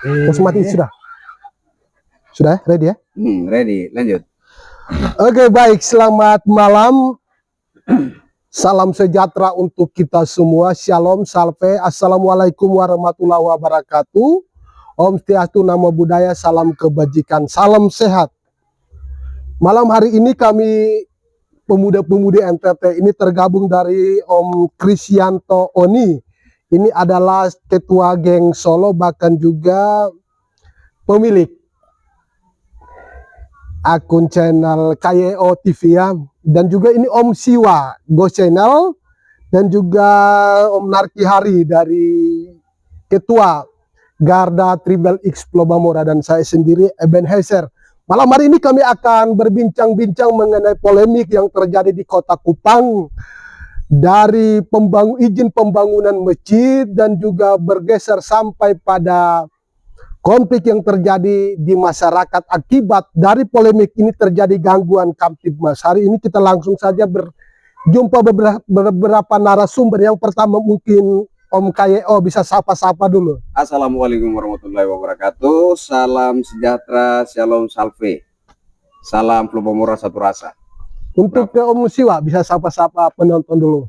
Terus mati sudah? Sudah ready ya? Ready, lanjut. Oke, baik, selamat malam. Salam sejahtera untuk kita semua. Shalom, salve, assalamualaikum warahmatullahi wabarakatuh. Om Swastiastu, Namo Buddhaya, salam kebajikan, salam sehat. Malam hari ini kami pemuda-pemudi NTT ini tergabung dari Om Krisyanto Oni. Ini adalah ketua geng Solo, bahkan juga pemilik akun channel KYO TV ya. Dan juga ini Om Siwa Go Channel, dan juga Om Narki Hari dari ketua Garda Tribal X Plobamora, dan saya sendiri Ebenezer. Malam hari ini kami akan berbincang-bincang mengenai polemik yang terjadi di Kota Kupang, dari izin pembangunan masjid dan juga bergeser sampai pada konflik yang terjadi di masyarakat. Akibat dari polemik ini terjadi gangguan Kamtibmas. Hari ini kita langsung saja berjumpa beberapa narasumber. Yang pertama mungkin Om KYO bisa sapa-sapa dulu. Assalamualaikum warahmatullahi wabarakatuh. Salam sejahtera, shalom salve. Salam Plobamora satu rasa. Untuk ke Om Siwa bisa sapa-sapa penonton dulu.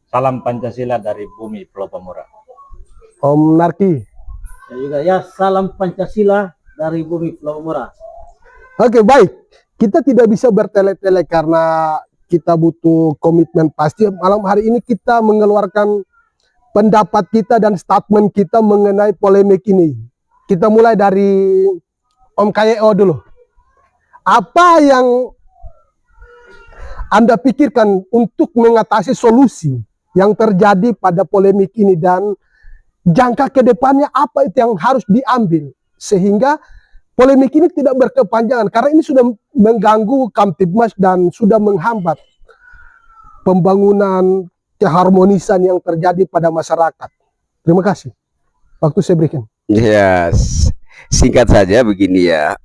Salam Pancasila dari bumi Plobamora. Om Narki. Ya juga ya, salam Pancasila dari bumi Plobamora. Oke, baik. Kita tidak bisa bertele-tele karena kita butuh komitmen pasti. Malam hari ini kita mengeluarkan pendapat kita dan statement kita mengenai polemik ini. Kita mulai dari Om KYO dulu. Apa yang Anda pikirkan untuk mengatasi solusi yang terjadi pada polemik ini, dan jangka ke depannya apa itu yang harus diambil sehingga polemik ini tidak berkepanjangan, karena ini sudah mengganggu Kamtibmas dan sudah menghambat pembangunan keharmonisan yang terjadi pada masyarakat. Terima kasih. Waktu saya berikan. Yes. Singkat saja begini ya.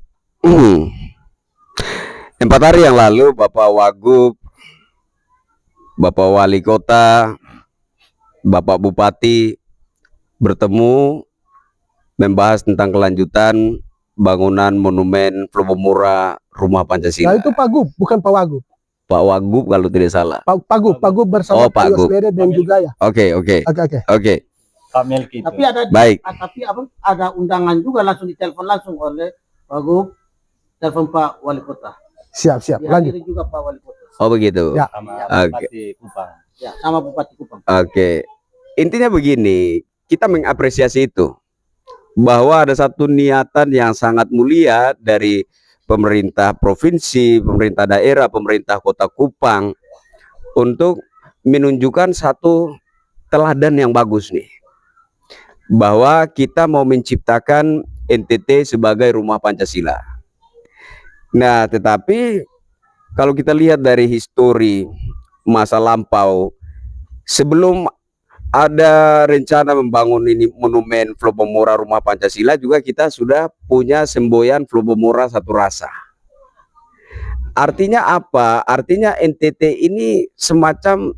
4 hari yang lalu Bapak Wagub, Bapak Wali Kota, Bapak Bupati bertemu membahas tentang kelanjutan bangunan monumen Plobamora Rumah Pancasila. Nah, itu Pak Gub, bukan Pak Wagub. Pak Wagub kalau tidak salah. Pak Gub bersama Pak Gub dan juga ya. Oke. Pak Melki. Tapi ada baik. Tapi ada undangan juga, langsung ditelepon langsung oleh Pak Gub, telepon Pak Wali Kota. Siap. Lanjut. Dihadiri juga Pak Wali Kota. Oh begitu. Ya. Sama Bupati Kupang. Ya, sama Bupati Kupang. Oke. Intinya begini, kita mengapresiasi itu, bahwa ada satu niatan yang sangat mulia dari pemerintah provinsi, pemerintah daerah, pemerintah Kota Kupang untuk menunjukkan satu teladan yang bagus nih, bahwa kita mau menciptakan NTT sebagai rumah Pancasila. Nah, tetapi kalau kita lihat dari histori masa lampau, sebelum ada rencana membangun ini monumen Plobamora Rumah Pancasila, juga kita sudah punya semboyan Plobamora Satu Rasa. Artinya apa? Artinya NTT ini semacam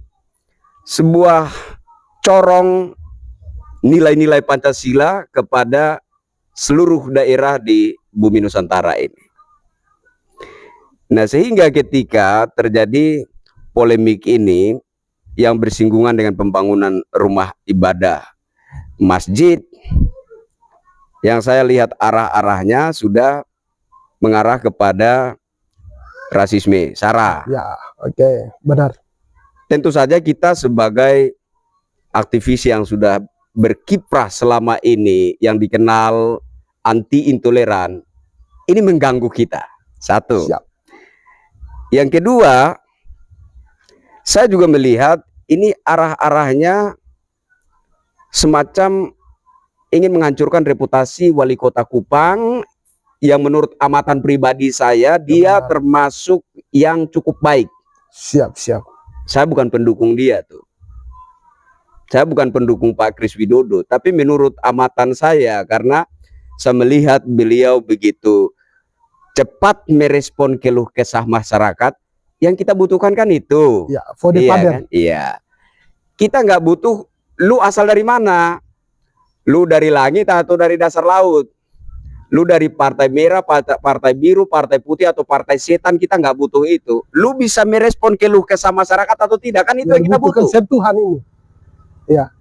sebuah corong nilai-nilai Pancasila kepada seluruh daerah di bumi Nusantara ini. Nah, sehingga ketika terjadi polemik ini yang bersinggungan dengan pembangunan rumah ibadah masjid, yang saya lihat arah-arahnya sudah mengarah kepada rasisme, SARA. Ya, oke, benar. Tentu saja kita sebagai aktivis yang sudah berkiprah selama ini, yang dikenal anti intoleran, ini mengganggu kita. Satu. Siap. Yang kedua, saya juga melihat ini arah-arahnya semacam ingin menghancurkan reputasi Wali Kota Kupang, yang menurut amatan pribadi saya, dia termasuk yang cukup baik. Siap. Saya bukan pendukung dia tuh. Saya bukan pendukung Pak Kris Widodo, tapi menurut amatan saya, karena saya melihat beliau begitu cepat merespon keluh kesah masyarakat. Yang kita butuhkan kan itu. Ya, for the iya, father. kan? Iya. Kita nggak butuh lu asal dari mana? Lu dari langit atau dari dasar laut? Lu dari partai merah, partai biru, partai putih, atau partai setan, kita nggak butuh itu. Lu bisa merespon keluh kesah masyarakat atau tidak, kan itu yang kita butuh. Sentuhan ini. Ya.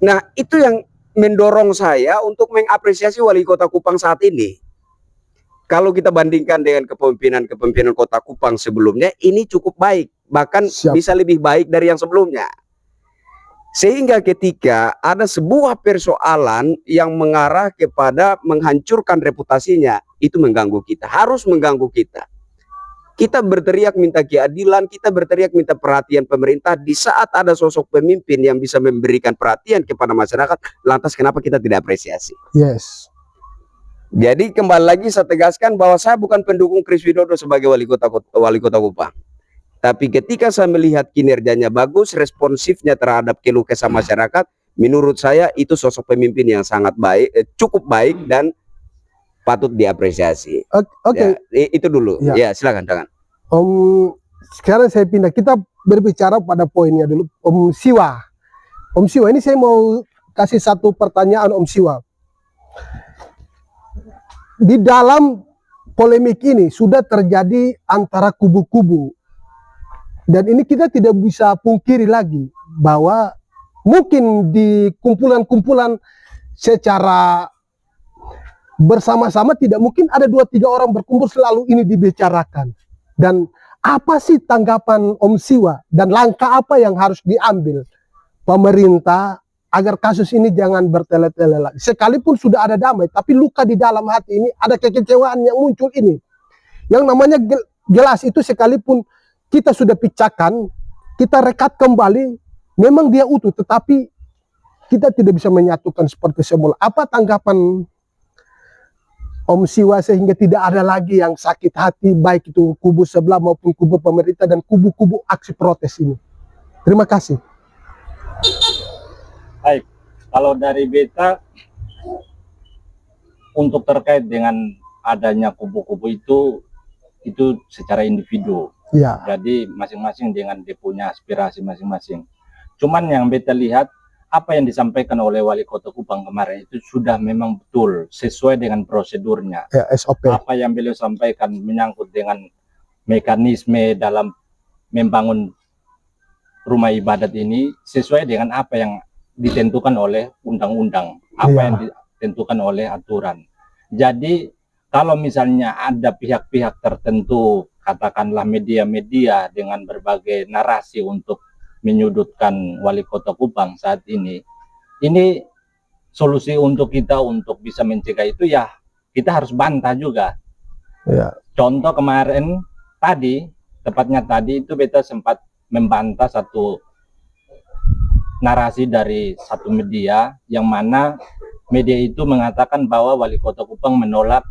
Nah, itu yang mendorong saya untuk mengapresiasi wali kota Kupang saat ini. Kalau kita bandingkan dengan kepemimpinan kota Kupang sebelumnya, ini cukup baik, bahkan bisa lebih baik dari yang sebelumnya. Sehingga ketika ada sebuah persoalan yang mengarah kepada menghancurkan reputasinya, itu mengganggu kita, harus mengganggu kita. Kita berteriak minta keadilan, kita berteriak minta perhatian pemerintah. Di saat ada sosok pemimpin yang bisa memberikan perhatian kepada masyarakat, lantas kenapa kita tidak apresiasi? Yes. Jadi kembali lagi saya tegaskan bahwa saya bukan pendukung Kris Widodo sebagai wali kota Kupang. Tapi ketika saya melihat kinerjanya bagus, responsifnya terhadap keluh kesah masyarakat, menurut saya itu sosok pemimpin yang sangat baik, cukup baik dan patut diapresiasi. Oke. Ya, itu dulu. Ya, silakan, jangan. Sekarang saya pindah, kita berbicara pada poinnya dulu. Om Siwa. Om Siwa, ini saya mau kasih satu pertanyaan Om Siwa. Di dalam polemik ini sudah terjadi antara kubu-kubu. Dan ini kita tidak bisa pungkiri lagi bahwa mungkin di kumpulan-kumpulan secara bersama-sama tidak mungkin ada 2-3 orang berkumpul selalu ini dibicarakan. Dan apa sih tanggapan Om Siwa dan langkah apa yang harus diambil pemerintah agar kasus ini jangan bertele-tele lagi. Sekalipun sudah ada damai, tapi luka di dalam hati ini, ada kekecewaan yang muncul ini. Yang namanya gelas itu sekalipun kita sudah pecahkan, kita rekat kembali, memang dia utuh, tetapi kita tidak bisa menyatukan seperti semula. Apa tanggapan Om Siwa sehingga tidak ada lagi yang sakit hati, baik itu kubu sebelah maupun kubu pemerintah dan kubu-kubu aksi protes ini? Terima kasih. Baik, kalau dari beta, untuk terkait dengan adanya kubu-kubu itu secara individu. Ya. Jadi masing-masing dengan dia punya aspirasi masing-masing. Cuman yang beta lihat, apa yang disampaikan oleh wali kota Kupang kemarin itu sudah memang betul sesuai dengan prosedurnya. Ya, SOP. Apa yang beliau sampaikan menyangkut dengan mekanisme dalam membangun rumah ibadat ini sesuai dengan apa yang ditentukan oleh undang-undang, apa yang ditentukan oleh aturan. Jadi kalau misalnya ada pihak-pihak tertentu, katakanlah media-media dengan berbagai narasi untuk menyudutkan wali kota Kupang saat ini solusi untuk kita untuk bisa mencegah itu ya kita harus bantah juga. Ya. Contoh kemarin tepatnya tadi itu beta sempat membantah satu narasi dari satu media yang mana media itu mengatakan bahwa wali kota Kupang menolak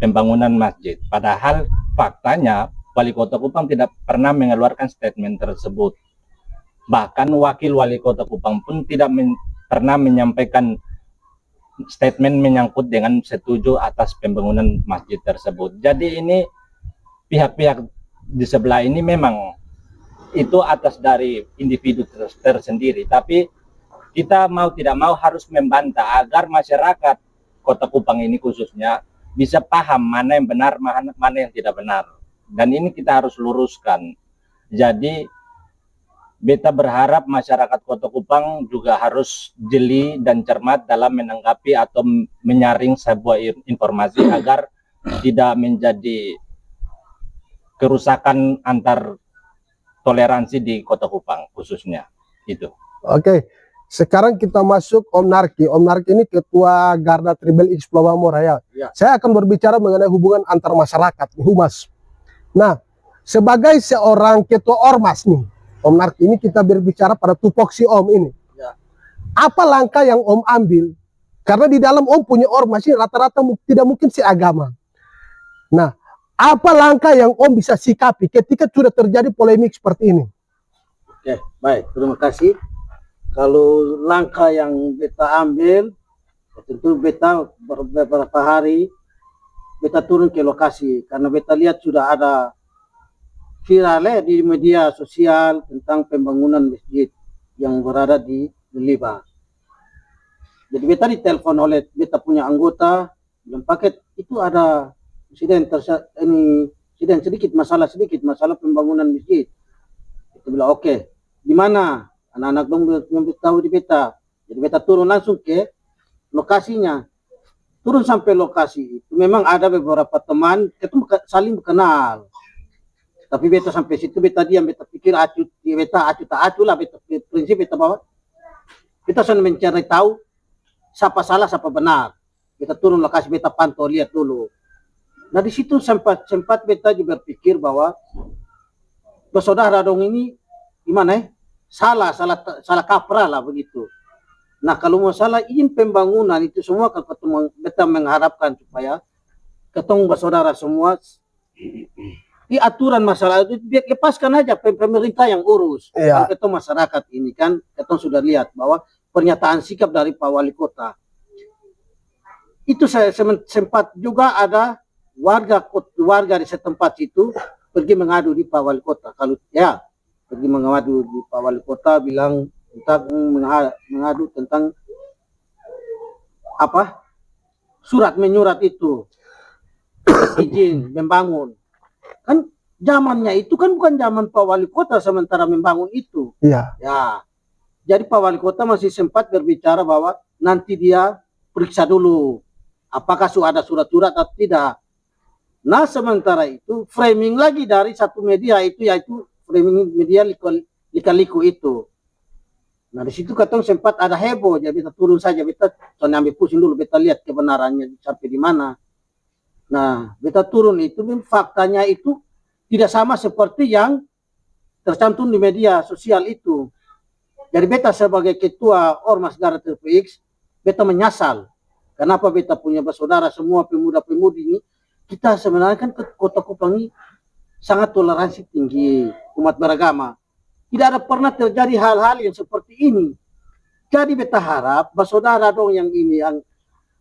pembangunan masjid. Padahal faktanya wali kota Kupang tidak pernah mengeluarkan statement tersebut. Bahkan wakil wali kota Kupang pun tidak pernah menyampaikan statement menyangkut dengan setuju atas pembangunan masjid tersebut. Jadi ini pihak-pihak di sebelah ini memang itu atas dari individu tersendiri. Tapi kita mau tidak mau harus membantah agar masyarakat kota Kupang ini khususnya bisa paham mana yang benar, mana yang tidak benar. Dan ini kita harus luruskan. Jadi beta berharap masyarakat kota Kupang juga harus jeli dan cermat dalam menanggapi atau menyaring sebuah informasi agar tidak menjadi kerusakan antar toleransi di kota Kupang khususnya. Itu. Oke. Sekarang kita masuk Om Narki. Om Narki ini ketua Garda Tribel X Pulau Bangmora ya. Saya akan berbicara mengenai hubungan antar masyarakat, humas. Nah, sebagai seorang ketua ormas nih, Om Narki ini kita berbicara pada tupoksi Om ini. Ya. Apa langkah yang Om ambil? Karena di dalam Om punya ormas ini rata-rata tidak mungkin seagama. Nah, apa langkah yang Om bisa sikapi ketika sudah terjadi polemik seperti ini? Oke, baik. Terima kasih. Kalau langkah yang beta ambil, tentu beta beberapa hari beta turun ke lokasi karena beta lihat sudah ada viral di media sosial tentang pembangunan masjid yang berada di Liba. Jadi beta ditelepon oleh beta punya anggota, bilang paket itu ada insiden sedikit masalah pembangunan masjid. Kita bilang oke, di mana? Anak-anak dong yang tahu di beta. Jadi beta turun langsung ke lokasinya. Turun sampai lokasi itu memang ada beberapa teman itu saling kenal. Tapi beta sampai situ beta diam, beta pikir beta acu lah, beta prinsip beta bawa. Kita sedang mencari tahu siapa salah siapa benar. Beta turun lokasi, beta pantau lihat dulu. Nah di situ sempat beta juga berpikir bahwa bersaudara dong ini gimana ya? Salah kaprah lah begitu. Nah kalau masalah izin pembangunan itu semua beta mengharapkan supaya ketemu bersaudara semua di aturan masalah itu lepaskan aja pemerintah yang urus. Iya. Kalau ketemu masyarakat ini kan ketemu sudah lihat bahwa pernyataan sikap dari Pak Wali Kota itu saya sempat juga ada warga di setempat itu pergi mengadu di Pak Wali Kota. Kalau ya pergi mengadu di Pak Wali Kota bilang mengadu tentang apa surat menyurat itu izin membangun. Kan zamannya itu kan bukan zaman Pak Wali Kota sementara membangun itu. Iya. Ya. Jadi Pak Wali Kota masih sempat berbicara bahwa nanti dia periksa dulu apakah sudah ada surat-surat atau tidak. Nah sementara itu framing lagi dari satu media itu yaitu framing media Lika-Liku itu. Nah di situ katong sempat ada heboh, jadi kita turun saja, kita ambil pusing dulu, kita lihat kebenarannya sampai di mana. Nah kita turun itu faktanya itu tidak sama seperti yang tercantum di media sosial itu. Jadi beta sebagai ketua Ormas Garda TPX, beta menyesal. Kenapa beta punya bersaudara semua pemuda-pemudi ini, kita sebenarnya kan ke Kota Kupang ini sangat toleransi tinggi umat beragama. Tidak ada pernah terjadi hal-hal yang seperti ini. Jadi beta harap bersaudara dong yang ini, yang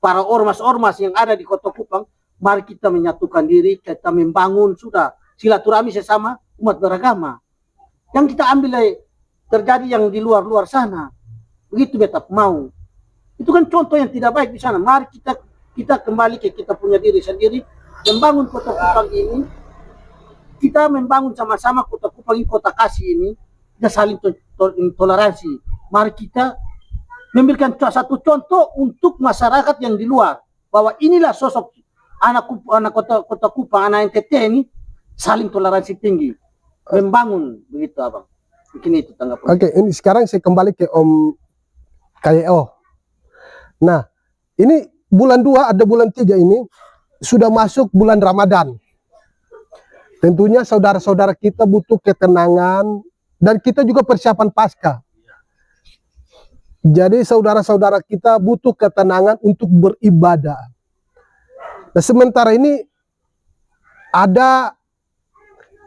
para ormas-ormas yang ada di Kota Kupang, mari kita menyatukan diri, kita membangun sudah silaturahmi sesama umat beragama. Yang kita ambil terjadi yang di luar sana. Begitu beta mau. Itu kan contoh yang tidak baik di sana. Mari kita kembali ke kita punya diri sendiri, membangun Kota Kupang ini. Kita membangun sama-sama Kota Kupang ini, kota kasih ini. Kita saling toleransi. Mari kita memberikan satu contoh untuk masyarakat yang di luar, bahwa inilah sosok anak Kota Kupang, anak NTT ini saling toleransi tinggi, membangun begitu abang. Mungkin itu tanggapan. Oke, ini sekarang saya kembali ke Om KYO. Nah, ini bulan 2 ada bulan 3 ini sudah masuk bulan Ramadan. Tentunya saudara-saudara kita butuh ketenangan dan kita juga persiapan Paskah. Jadi saudara-saudara kita butuh ketenangan untuk beribadah. Nah, sementara ini ada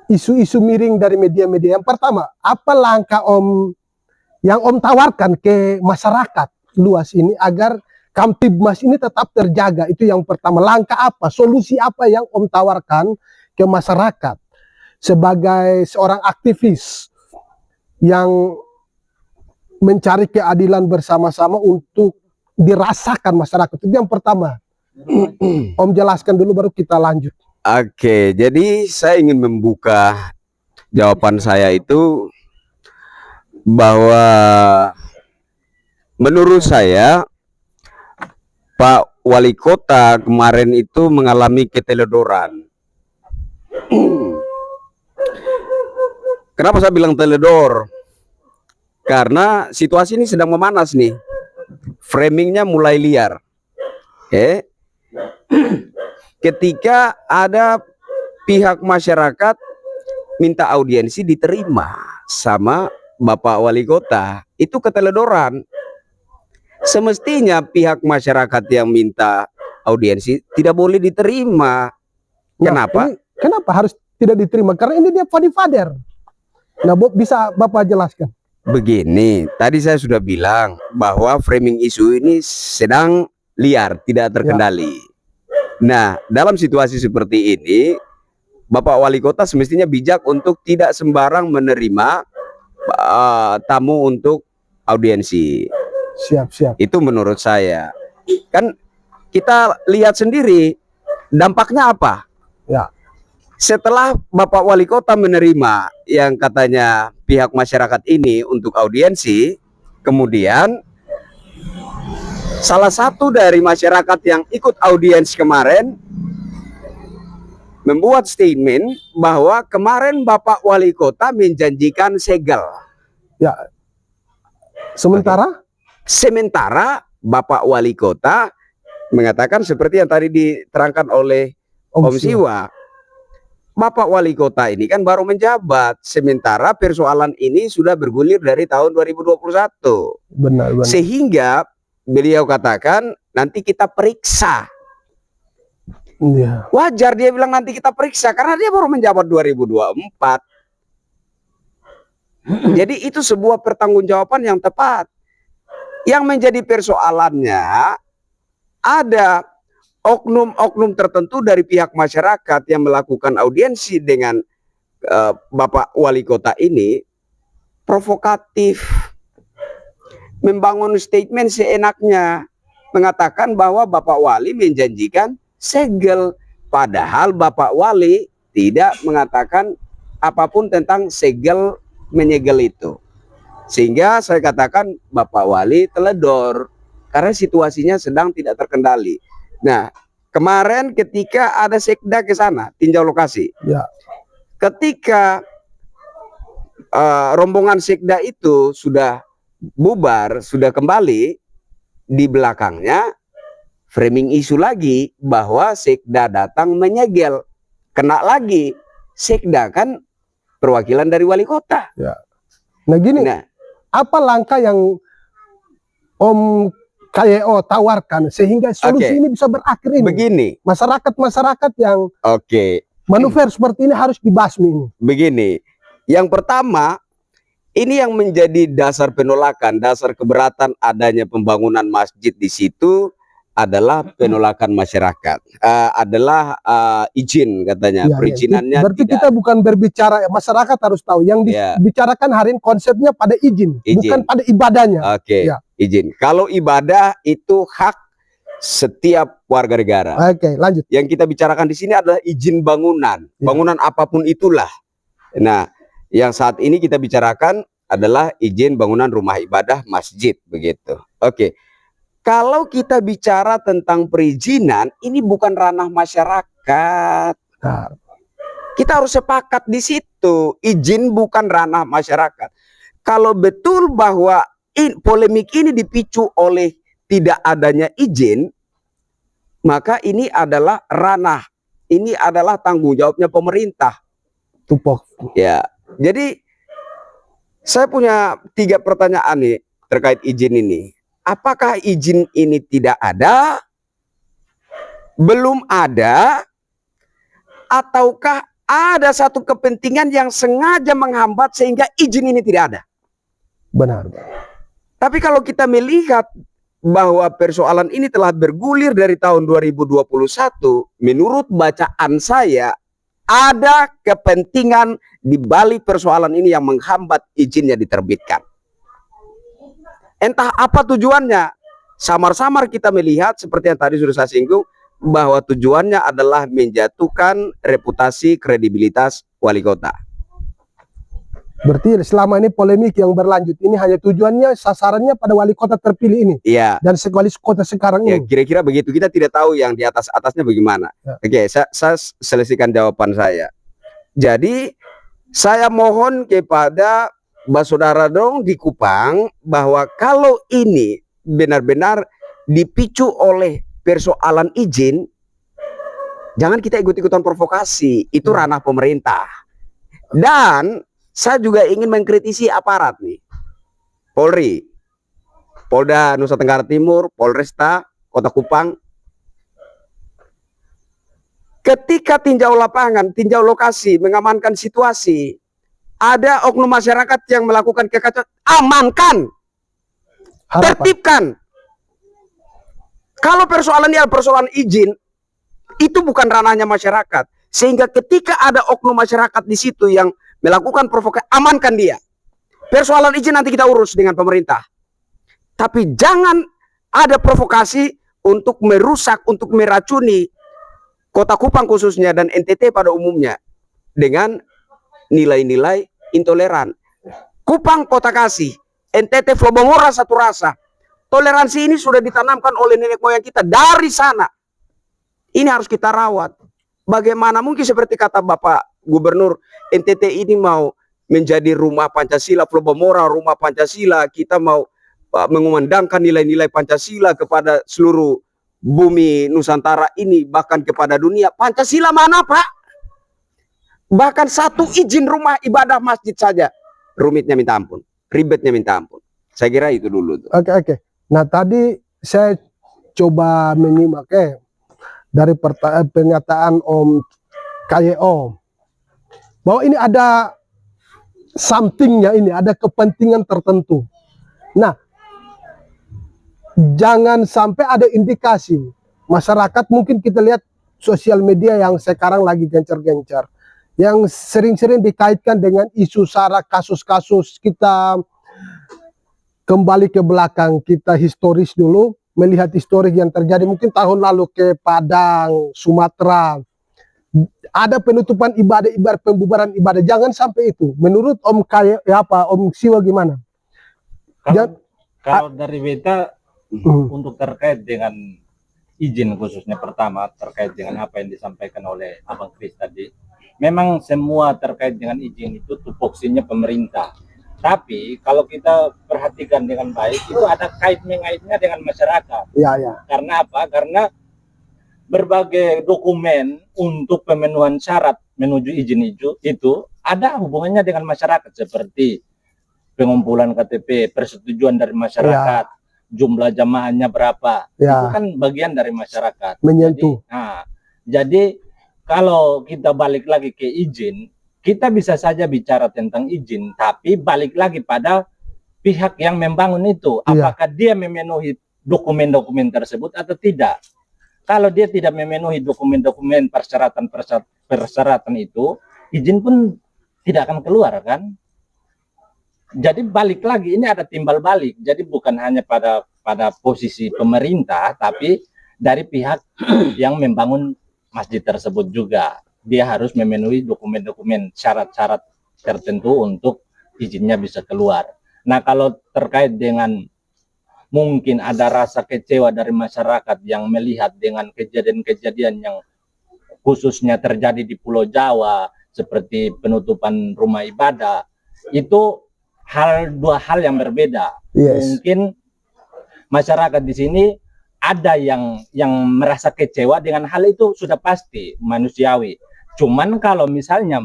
isu-isu miring dari media-media. Yang pertama, apa langkah yang Om tawarkan ke masyarakat luas ini agar Kamtibmas ini tetap terjaga? Itu yang pertama. Langkah apa, solusi apa yang Om tawarkan ke masyarakat sebagai seorang aktivis yang mencari keadilan bersama-sama untuk dirasakan masyarakat? Itu yang pertama. Om jelaskan dulu baru kita lanjut. Oke, jadi saya ingin membuka jawaban saya itu bahwa menurut saya Pak Wali Kota kemarin itu mengalami keteledoran. Kenapa saya bilang teledor? Karena situasi ini sedang memanas nih. Framingnya mulai liar. Ketika ada pihak masyarakat minta audiensi diterima sama Bapak Wali Kota, itu keteledoran. Semestinya pihak masyarakat yang minta audiensi tidak boleh diterima. Kenapa? Kenapa harus tidak diterima? Karena ini dia fadi-fader. Nah, bisa Bapak jelaskan? Begini, tadi saya sudah bilang bahwa framing isu ini sedang liar, tidak terkendali. Nah, dalam situasi seperti ini, Bapak Wali Kota semestinya bijak untuk tidak sembarang menerima tamu untuk audiensi. Siap. Itu menurut saya. Kan kita lihat sendiri dampaknya apa? Ya. Setelah Bapak Wali Kota menerima yang katanya pihak masyarakat ini untuk audiensi, kemudian salah satu dari masyarakat yang ikut audiensi kemarin membuat statement bahwa kemarin Bapak Wali Kota menjanjikan segel. Ya. Sementara Bapak Wali Kota mengatakan seperti yang tadi diterangkan oleh Om Siwa. Bapak Wali Kota ini kan baru menjabat, sementara persoalan ini sudah bergulir dari tahun 2021. Benar. Sehingga beliau katakan nanti kita periksa. Ya. Wajar dia bilang nanti kita periksa karena dia baru menjabat 2024. Jadi itu sebuah pertanggungjawaban yang tepat. Yang menjadi persoalannya ada oknum-oknum tertentu dari pihak masyarakat yang melakukan audiensi dengan Bapak Wali Kota ini provokatif, membangun statement seenaknya, mengatakan bahwa Bapak Wali menjanjikan segel, padahal Bapak Wali tidak mengatakan apapun tentang segel menyegel itu. Sehingga saya katakan Bapak Wali teledor karena situasinya sedang tidak terkendali. Nah, kemarin ketika ada sekda ke sana tinjau lokasi, Ya. ketika rombongan sekda itu sudah bubar, sudah kembali, di belakangnya framing isu lagi bahwa sekda datang menyegel, kena lagi. Sekda kan perwakilan dari wali kota. Ya. Nah gini, apa langkah yang Om KYO tawarkan sehingga solusi ini bisa berakhir ini? Begini, Masyarakat yang manuver seperti ini harus dibasmi ini. Begini, yang pertama, ini yang menjadi dasar penolakan, dasar keberatan adanya pembangunan masjid di situ adalah penolakan masyarakat, adalah izin katanya, Ya, perizinannya berarti tidak. kita bukan berbicara, masyarakat harus tahu yang dibicarakan hari ini konsepnya pada izin. Bukan pada ibadahnya. Ya. Izin. Kalau ibadah itu hak setiap warga negara. Lanjut. Yang kita bicarakan di sini adalah izin bangunan, bangunan apapun itulah. Nah, yang saat ini kita bicarakan adalah izin bangunan rumah ibadah masjid, begitu. Kalau kita bicara tentang perizinan, ini bukan ranah masyarakat. Kita harus sepakat di situ. Izin bukan ranah masyarakat. Kalau betul bahwa polemik ini dipicu oleh tidak adanya izin, maka ini adalah ranah. Ini adalah tanggung jawabnya pemerintah. Tupok. Ya, jadi saya punya 3 pertanyaan nih terkait izin ini. Apakah izin ini tidak ada, belum ada, ataukah ada satu kepentingan yang sengaja menghambat sehingga izin ini tidak ada? Benar. Tapi kalau kita melihat bahwa persoalan ini telah bergulir dari tahun 2021, menurut bacaan saya ada kepentingan di balik persoalan ini yang menghambat izinnya diterbitkan. Entah apa tujuannya, samar-samar kita melihat seperti yang tadi sudah saya singgung, bahwa tujuannya adalah menjatuhkan reputasi kredibilitas wali kota. Berarti selama ini polemik yang berlanjut ini hanya tujuannya, sasarannya pada wali kota terpilih ini. Iya. Dan wali kota sekarang ini. Kira-kira begitu. Kita tidak tahu yang di atasnya bagaimana. Saya selesaikan jawaban saya. Jadi saya mohon kepada saudara dong di Kupang bahwa kalau ini benar-benar dipicu oleh persoalan izin, jangan kita ikut-ikutan provokasi. Itu ranah pemerintah. Dan saya juga ingin mengkritisi aparat nih. Polri, Polda Nusa Tenggara Timur, Polresta Kota Kupang. Ketika tinjau lapangan, tinjau lokasi, mengamankan situasi, ada oknum masyarakat yang melakukan kekacauan, amankan, tertibkan. Kalau persoalan ini adalah persoalan izin, itu bukan ranahnya masyarakat. Sehingga ketika ada oknum masyarakat di situ yang melakukan provokasi, amankan dia. Persoalan izin nanti kita urus dengan pemerintah. Tapi jangan ada provokasi untuk merusak, untuk meracuni Kota Kupang khususnya dan NTT pada umumnya dengan nilai-nilai intoleran. Kupang kota kasih, NTT Flobongora satu rasa. Toleransi ini sudah ditanamkan oleh nenek moyang kita dari sana. Ini harus kita rawat. Bagaimana mungkin seperti kata Bapak Gubernur, NTT ini mau menjadi rumah Pancasila, Flobongora rumah Pancasila, kita mau mengumandangkan nilai-nilai Pancasila kepada seluruh bumi Nusantara ini, bahkan kepada dunia. Pancasila mana, Pak? Bahkan satu izin rumah ibadah masjid saja rumitnya minta ampun, ribetnya minta ampun. Saya kira itu dulu tuh. Oke. Nah, tadi saya coba menyimak dari pernyataan Om KYO bahwa ini ada somethingnya, ini ada kepentingan tertentu. Nah, jangan sampai ada indikasi masyarakat, mungkin kita lihat sosial media yang sekarang lagi gencar-gencar, yang sering-sering dikaitkan dengan isu sara, kasus-kasus. Kita kembali ke belakang, kita historis dulu, melihat historis yang terjadi mungkin tahun lalu ke Padang, Sumatera. Ada penutupan ibadah, pembubaran ibadah. Jangan sampai itu. Menurut Om Siwa gimana? Kalau dari beta untuk terkait dengan izin, khususnya pertama terkait dengan apa yang disampaikan oleh Abang Kris tadi, memang semua terkait dengan izin itu tupoksinya pemerintah. Tapi kalau kita perhatikan dengan baik, itu ada kait-mengaitnya dengan masyarakat. Ya. Karena apa? Karena berbagai dokumen untuk pemenuhan syarat menuju izin itu ada hubungannya dengan masyarakat, seperti pengumpulan KTP, persetujuan dari masyarakat, jumlah jamaahnya berapa, itu kan bagian dari masyarakat. Menyentuh. Jadi kalau kita balik lagi ke izin, kita bisa saja bicara tentang izin, tapi balik lagi pada pihak yang membangun itu, apakah dia memenuhi dokumen-dokumen tersebut atau tidak. Kalau dia tidak memenuhi dokumen-dokumen persyaratan itu, izin pun tidak akan keluar, kan? Jadi balik lagi, ini ada timbal balik. Jadi bukan hanya pada posisi pemerintah, tapi dari pihak yang membangun masjid tersebut juga. Dia harus memenuhi dokumen-dokumen syarat-syarat tertentu untuk izinnya bisa keluar. Nah, kalau terkait dengan mungkin ada rasa kecewa dari masyarakat yang melihat dengan kejadian-kejadian yang khususnya terjadi di Pulau Jawa, seperti penutupan rumah ibadah, itu dua hal yang berbeda. Mungkin masyarakat di sini ada yang merasa kecewa dengan hal itu, sudah pasti manusiawi. Cuman kalau misalnya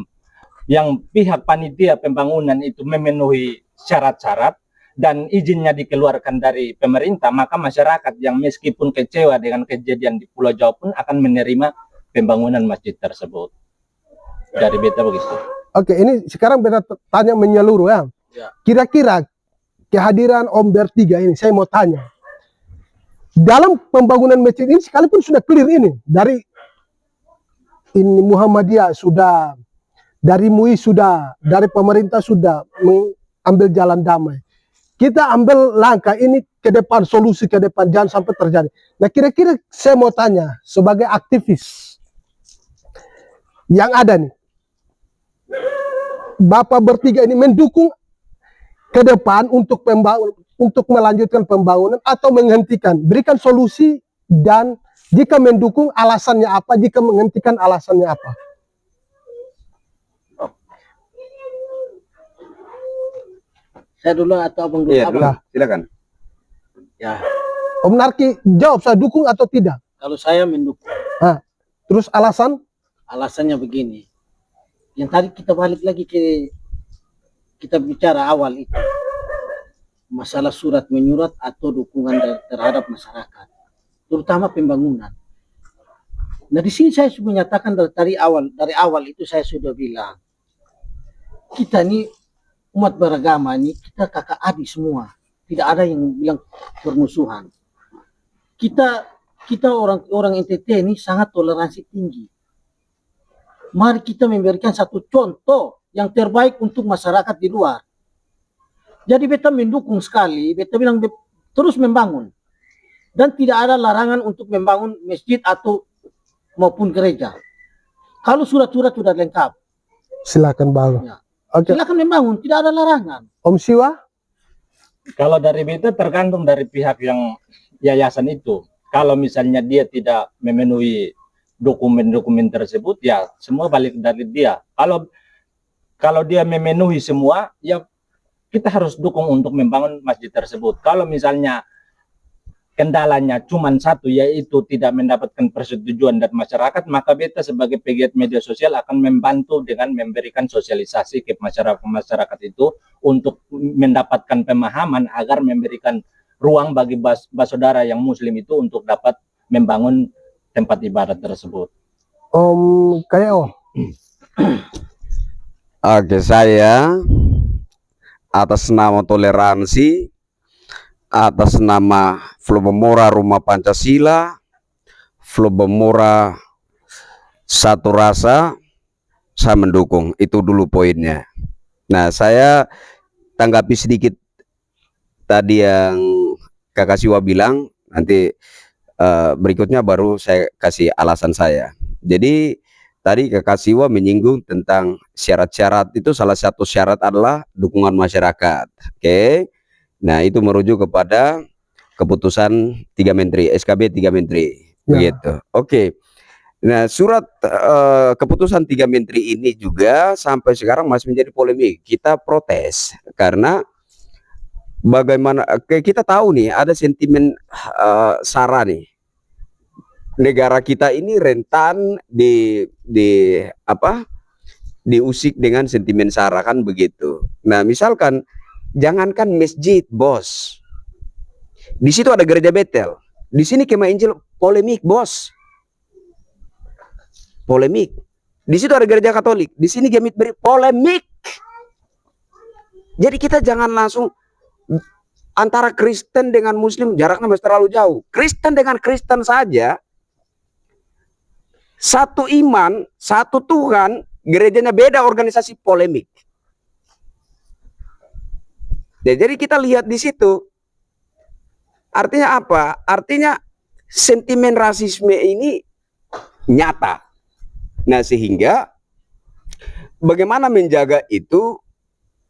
yang pihak panitia pembangunan itu memenuhi syarat-syarat dan izinnya dikeluarkan dari pemerintah, maka masyarakat yang meskipun kecewa dengan kejadian di Pulau Jawa pun akan menerima pembangunan masjid tersebut. Dari beta begitu. Oke, ini sekarang beta tanya menyeluruh ya. Kira-kira kehadiran Om Bertiga ini, saya mau tanya, dalam pembangunan masjid ini sekalipun sudah clear ini, dari ini Muhammadiyah sudah, dari MUI sudah, dari pemerintah sudah mengambil jalan damai. Kita ambil langkah ini ke depan, solusi ke depan, jangan sampai terjadi. Nah, kira-kira saya mau tanya sebagai aktivis yang ada nih, Bapak bertiga ini mendukung ke depan untuk melanjutkan pembangunan atau menghentikan? Berikan solusi, dan jika mendukung alasannya apa, jika menghentikan alasannya apa? Saya dulu atau Abang dulu? Iya, silakan. Ya. Om Narki jawab, saya dukung atau tidak? Kalau saya mendukung. Terus alasan? Alasannya begini. Yang tadi kita balik lagi kita bicara awal itu. Masalah surat menyurat atau dukungan terhadap masyarakat, terutama pembangunan. Nah, di sini saya sudah menyatakan dari awal itu saya sudah bilang, kita ini umat beragama ini, kita kakak adik semua, tidak ada yang bilang permusuhan. Kita orang NTT ini sangat toleransi tinggi. Mari kita memberikan satu contoh yang terbaik untuk masyarakat di luar. Jadi beta mendukung sekali, beta bilang terus membangun. Dan tidak ada larangan untuk membangun masjid atau maupun gereja. Kalau surat-surat sudah lengkap, Silakan bangun. ya, Oke, silakan membangun, tidak ada larangan. Om Siwa. Kalau dari beta tergantung dari pihak yang yayasan itu. Kalau misalnya dia tidak memenuhi dokumen-dokumen tersebut, ya semua balik dari dia. Kalau dia memenuhi semua, ya kita harus dukung untuk membangun masjid tersebut. Kalau misalnya kendalanya cuma satu, yaitu tidak mendapatkan persetujuan dari masyarakat, maka beta sebagai pegiat media sosial akan membantu dengan memberikan sosialisasi ke masyarakat itu untuk mendapatkan pemahaman agar memberikan ruang bagi saudara yang muslim itu untuk dapat membangun tempat ibadat tersebut. Om Kayo. Oke, saya atas nama toleransi, atas nama Flobomora Rumah Pancasila, Flobomora Satu Rasa, saya mendukung. Itu dulu poinnya. Nah, saya tanggapi sedikit tadi yang Kakak Siwa bilang, nanti berikutnya baru saya kasih alasan saya. Jadi tadi Kakak Siwa menyinggung tentang syarat-syarat itu, salah satu syarat adalah dukungan masyarakat. Oke. Nah, itu merujuk kepada keputusan 3 Menteri, SKB 3 Menteri. Ya. Begitu. Oke. Nah, surat keputusan 3 Menteri ini juga sampai sekarang masih menjadi polemik. Kita protes karena bagaimana kita tahu nih ada sentimen SARA nih. Negara kita ini rentan diusik dengan sentimen SARA, kan begitu. Nah, misalkan jangankan masjid, bos. Di situ ada gereja Betel. Di sini Kemah Injil polemik, bos. Polemik. Di situ ada gereja Katolik. Di sini Gemit Beri polemik. Jadi kita jangan langsung antara Kristen dengan Muslim jaraknya masih terlalu jauh. Kristen dengan Kristen saja, satu iman, satu Tuhan, gerejanya beda, organisasi polemik. Ya, jadi kita lihat di situ. Artinya apa? Artinya sentimen rasisme ini nyata. Nah, sehingga bagaimana menjaga itu,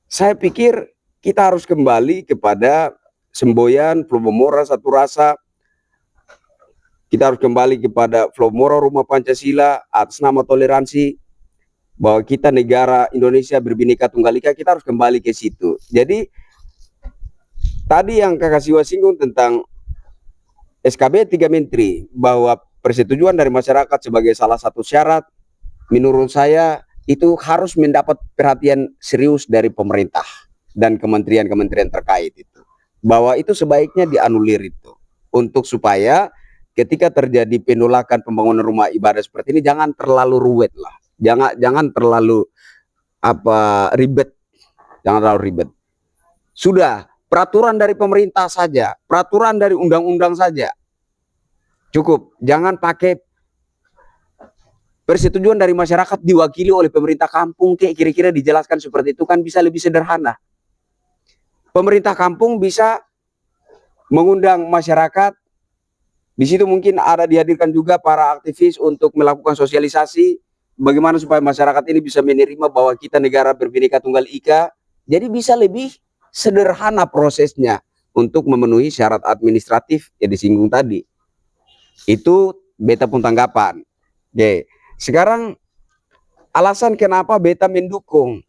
saya pikir kita harus kembali kepada semboyan Flobomora Satu Rasa. Kita harus kembali kepada Flobomora Rumah Pancasila atas nama toleransi, bahwa kita negara Indonesia berbineka tunggal ika, kita harus kembali ke situ. Jadi tadi yang Kakak Siwa singgung tentang SKB 3 Menteri, bahwa persetujuan dari masyarakat sebagai salah satu syarat, menurut saya itu harus mendapat perhatian serius dari pemerintah dan kementerian-kementerian terkait itu, bahwa itu sebaiknya dianulir itu, untuk supaya ketika terjadi penolakan pembangunan rumah ibadah seperti ini jangan terlalu ruwet lah, jangan terlalu ribet, jangan terlalu ribet. Sudah peraturan dari pemerintah saja, peraturan dari undang-undang saja cukup. Jangan pakai persetujuan dari masyarakat diwakili oleh pemerintah kampung, kayak kira-kira dijelaskan seperti itu, kan bisa lebih sederhana. Pemerintah kampung bisa mengundang masyarakat, di situ mungkin ada dihadirkan juga para aktivis untuk melakukan sosialisasi bagaimana supaya masyarakat ini bisa menerima bahwa kita negara berbineka tunggal ika. Jadi bisa lebih sederhana prosesnya untuk memenuhi syarat administratif yang disinggung tadi. Itu beta pun tanggapan. Oke. Sekarang alasan kenapa beta mendukung.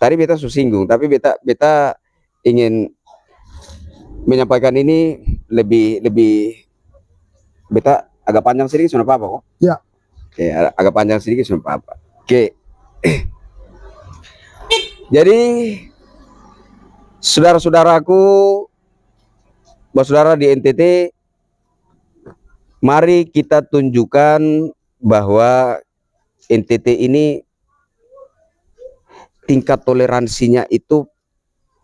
Tadi beta sudah singgung, tapi beta ingin menyampaikan ini lebih beta agak panjang sedikit, sudah apa kok? Ya. Oke, agak panjang sedikit, sudah apa? Oke. Jadi saudara-saudaraku, saudara di NTT, mari kita tunjukkan bahwa NTT ini tingkat toleransinya itu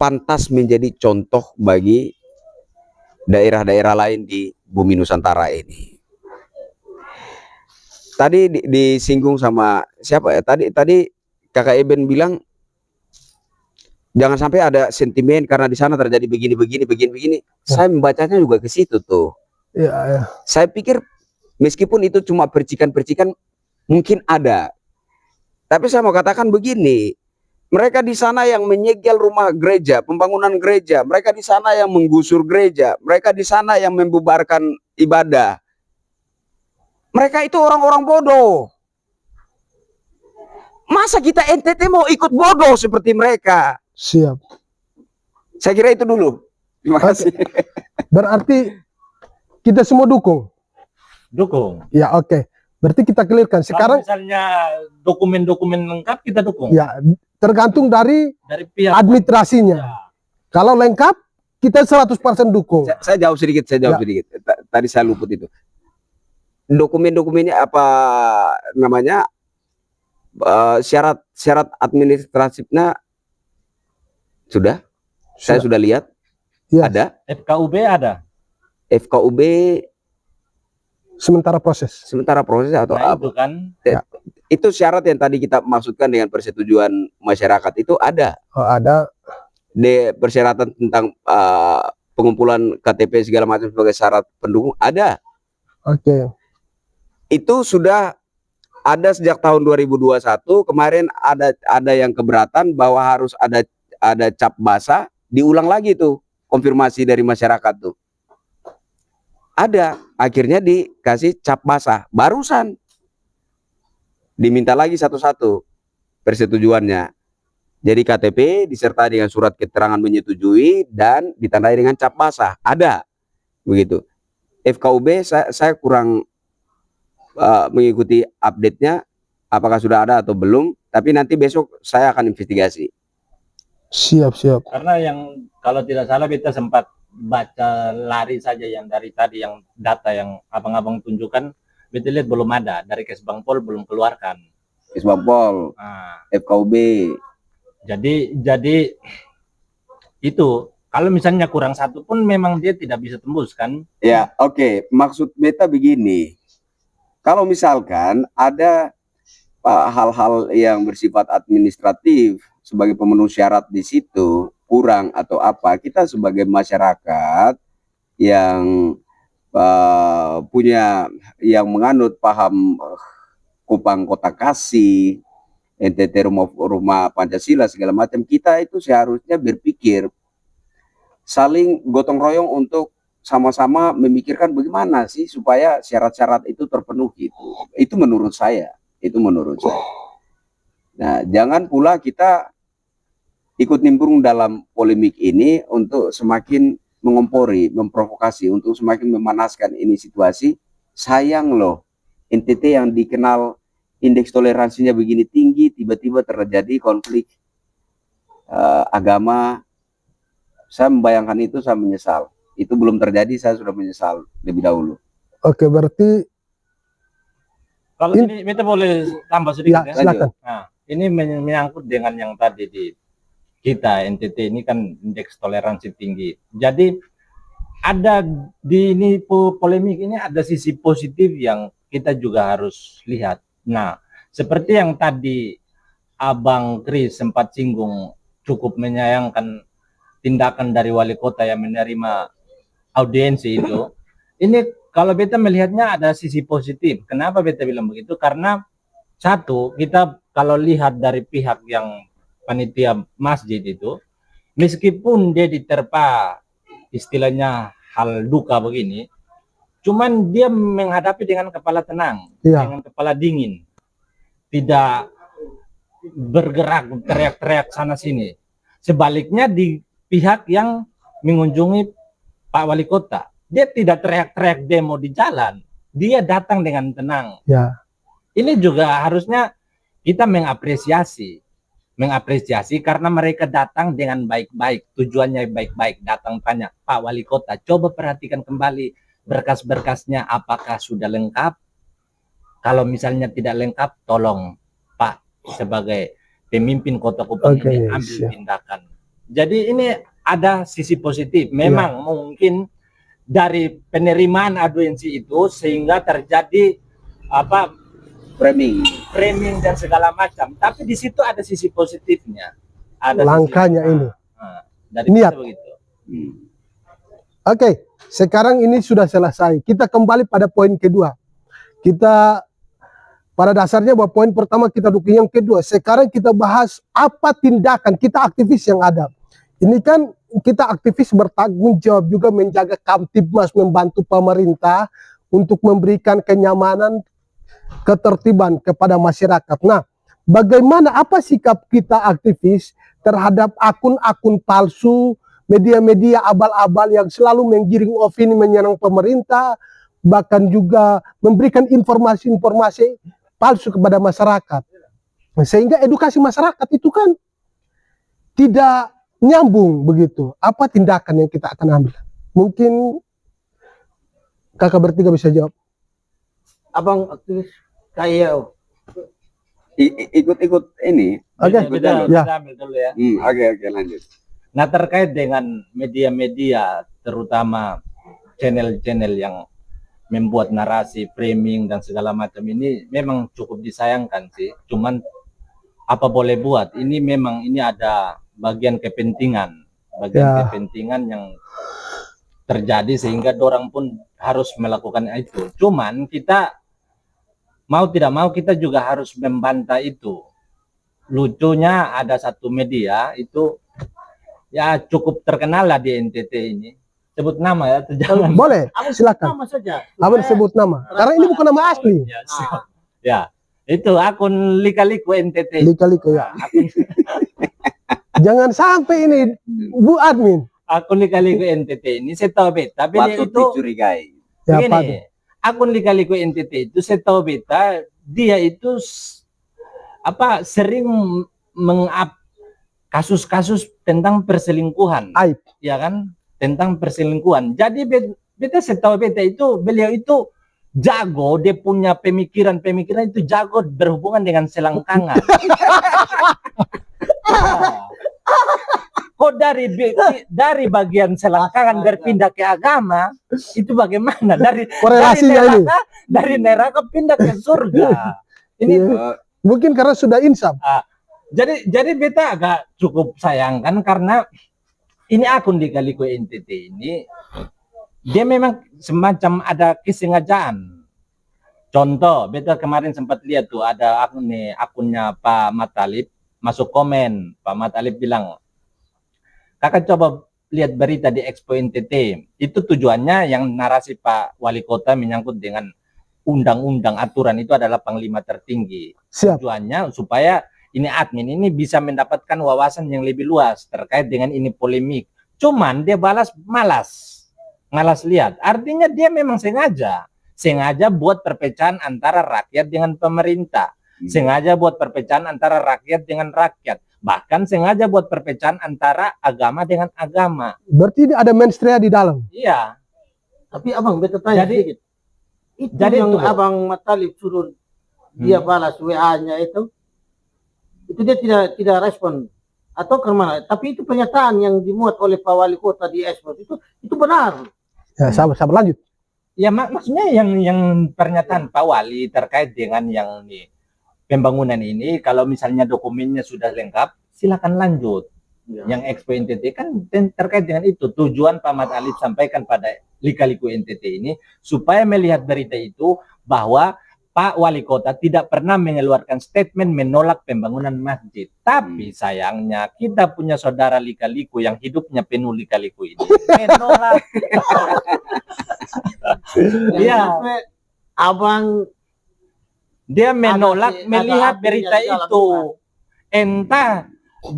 pantas menjadi contoh bagi daerah-daerah lain di bumi Nusantara ini. Tadi disinggung sama siapa ya? Tadi Kakak Eben bilang Jangan sampai ada sentimen karena di sana terjadi begini. Saya membacanya juga ke situ tuh. Ya, ya. Saya pikir meskipun itu cuma percikan-percikan mungkin ada. Tapi saya mau katakan begini, mereka di sana yang menyegel rumah gereja, pembangunan gereja, mereka di sana yang menggusur gereja, mereka di sana yang membubarkan ibadah. Mereka itu orang-orang bodoh. Masa kita NTT mau ikut bodoh seperti mereka? Siap. Saya kira itu dulu. Terima kasih. Berarti kita semua dukung. Dukung. Ya, oke. Berarti kita clearkan. Sekarang Kalau misalnya dokumen-dokumen lengkap kita dukung. ya tergantung dari Pihak administrasinya. ya. Kalau lengkap, kita 100% dukung. Saya jawab sedikit, sedikit. Tadi saya luput itu. Dokumen-dokumennya apa namanya? Syarat administratifnya sudah. Saya sudah lihat. Ya. Ada. FKUB ada. FKUB Sementara proses. atau Nah, apa? itu kan Itu syarat yang tadi kita maksudkan dengan persetujuan masyarakat itu ada. Oh, ada. Persyaratan tentang pengumpulan KTP segala macam sebagai syarat pendukung ada. Oke. Itu sudah ada sejak tahun 2021. Kemarin ada yang keberatan bahwa harus ada cap basah, diulang lagi tuh konfirmasi dari masyarakat tuh. Ada, akhirnya dikasih cap basah. Barusan diminta lagi satu-satu persetujuannya. Jadi KTP disertai dengan surat keterangan menyetujui dan ditandai dengan cap basah. Ada, begitu. FKUB saya kurang mengikuti update-nya, apakah sudah ada atau belum. Tapi nanti besok saya akan investigasi. Siap. karena yang kalau tidak salah kita sempat baca lari saja yang dari tadi yang data yang abang-abang tunjukkan, kita lihat belum ada dari Kesbangpol belum keluarkan. Kesbangpol, Nah, FKUB. jadi itu kalau misalnya kurang satu pun memang dia tidak bisa tembus kan? Ya, oke. Maksud beta begini. Kalau misalkan ada hal-hal yang bersifat administratif sebagai pemenuh syarat di situ kurang atau apa, kita sebagai masyarakat yang yang menganut paham Kupang Kota Kasih, NTT rumah Pancasila segala macam, kita itu seharusnya berpikir saling gotong royong untuk sama-sama memikirkan bagaimana sih supaya syarat-syarat itu terpenuhi. Itu menurut saya. Nah, jangan pula kita ikut nimbrung dalam polemik ini untuk semakin mengompori, memprovokasi, untuk semakin memanaskan ini situasi. Sayang loh, NTT yang dikenal indeks toleransinya begini tinggi, tiba-tiba terjadi konflik agama. Saya membayangkan itu, saya menyesal. Itu belum terjadi, saya sudah menyesal lebih dahulu. Oke, berarti Kalau ini kita boleh tambah sedikit ya, ya. silakan. Nah, ini menyangkut dengan yang tadi di kita NTT ini kan indeks toleransi tinggi. Jadi ada di ini polemik ini ada sisi positif yang kita juga harus lihat. Nah, seperti yang tadi Abang Kris sempat singgung, cukup menyayangkan tindakan dari wali kota yang menerima audiensi itu. Ini kalau beta melihatnya ada sisi positif. Kenapa beta bilang begitu? Karena satu, kita kalau lihat dari pihak yang panitia masjid itu, meskipun dia diterpa istilahnya hal duka begini, cuman dia menghadapi dengan kepala tenang, dengan kepala dingin, tidak bergerak teriak-teriak sana sini. Sebaliknya di pihak yang mengunjungi Pak Wali Kota, dia tidak teriak-teriak demo di jalan, dia datang dengan tenang. Ya. Ini juga harusnya kita mengapresiasi karena mereka datang dengan baik-baik, tujuannya baik-baik, datang tanya, Pak Wali Kota, coba perhatikan kembali berkas-berkasnya apakah sudah lengkap. Kalau misalnya tidak lengkap, tolong Pak sebagai pemimpin Kota Kupang ini ambil tindakan. Jadi ini ada sisi positif. Memang mungkin dari penerimaan audiensi itu sehingga terjadi framing dan segala macam. Tapi di situ ada sisi positifnya. ada langkahnya sisi. ini. Nah, dari Niat. kita begitu. Oke, sekarang ini sudah selesai. Kita kembali pada poin kedua. Kita pada dasarnya bahwa poin pertama kita dukung, yang kedua sekarang kita bahas apa tindakan kita aktivis yang ada. Ini kan kita aktivis bertanggung jawab juga menjaga Kamtibmas, membantu pemerintah untuk memberikan kenyamanan, ketertiban kepada masyarakat. Nah, bagaimana, apa sikap kita aktivis terhadap akun-akun palsu, media-media abal-abal yang selalu menggiring opini menyerang pemerintah, bahkan juga memberikan informasi-informasi palsu kepada masyarakat, sehingga edukasi masyarakat itu kan tidak nyambung begitu. Apa tindakan yang kita akan ambil? Mungkin kakak bertiga bisa jawab. Abang aktivis KYO. Ikut ini. Oke. Betul, Ya. kita ambil dulu ya. Oke, lanjut. Nah, terkait dengan media-media, terutama channel-channel yang membuat narasi, framing, dan segala macam ini memang cukup disayangkan sih. Cuman apa boleh buat, ini memang ini ada bagian kepentingan yang terjadi sehingga dorang pun harus melakukan itu. Cuman kita mau tidak mau kita juga harus membantah itu. Lucunya ada satu media itu ya cukup terkenal lah di NTT ini. Sebut nama ya, jangan. Boleh, silakan. Nama saja. Abang sebut nama, karena ini bukan nama asli. Ya, ya, itu akun Lika-Liku NTT. Lika-liku ya. Jangan sampai ini Bu admin. Akun Lika-Liku NTT ini saya tahu beta, tapi dia Patut itu dicurigai. Ya, begini, patut. akun Lika-Liku NTT itu saya tahu beta, dia itu sering meng-up kasus-kasus tentang perselingkuhan, Aib. ya kan? Tentang perselingkuhan. Jadi beta setahu beta itu beliau itu jago, dia punya pemikiran itu jago berhubungan dengan selangkangan. Kok dari bagian selangkangan berpindah ke agama itu bagaimana? Korelasinya ini. Dari neraka pindah ke surga. Ini Mungkin karena sudah insaf. jadi beta agak cukup sayangkan karena ini akun Lika-Liku NTT ini dia memang semacam ada kesengajaan. Contoh, beta kemarin sempat lihat tuh ada akunnya Pak Matalib masuk komen. Pak Matalib bilang, kakak coba lihat berita di Expo NTT. Itu tujuannya yang narasi Pak Wali Kota menyangkut dengan undang-undang aturan itu adalah panglima tertinggi. Siap. Tujuannya supaya ini admin ini bisa mendapatkan wawasan yang lebih luas terkait dengan ini polemik. Cuman dia malas lihat. Artinya dia memang sengaja buat perpecahan antara rakyat dengan pemerintah. Sengaja buat perpecahan antara rakyat dengan rakyat. Bahkan sengaja buat perpecahan antara agama dengan agama. Berarti ada menstria di dalam. Iya. Tapi abang beta tanya sedikit. Itu yang abang Matalib suruh dia balas WA-nya itu dia tidak respon atau kemana? Tapi itu pernyataan yang dimuat oleh Pak Wali Kota di Expo itu benar. Ya, sabar lanjut. Ya maksudnya yang pernyataan Pak Wali terkait dengan yang pembangunan ini, kalau misalnya dokumennya sudah lengkap, silakan lanjut. Ya. Yang Expo NTT kan terkait dengan itu. Tujuan Pak Matalib sampaikan pada Lika-Liku NTT ini supaya melihat berita itu bahwa Pak Wali Kota tidak pernah mengeluarkan statement menolak pembangunan masjid. Tapi sayangnya kita punya saudara Lika-Liku yang hidupnya penuh Lika-Liku ini menolak. Iya. Abang dia menolak melihat berita itu. Entah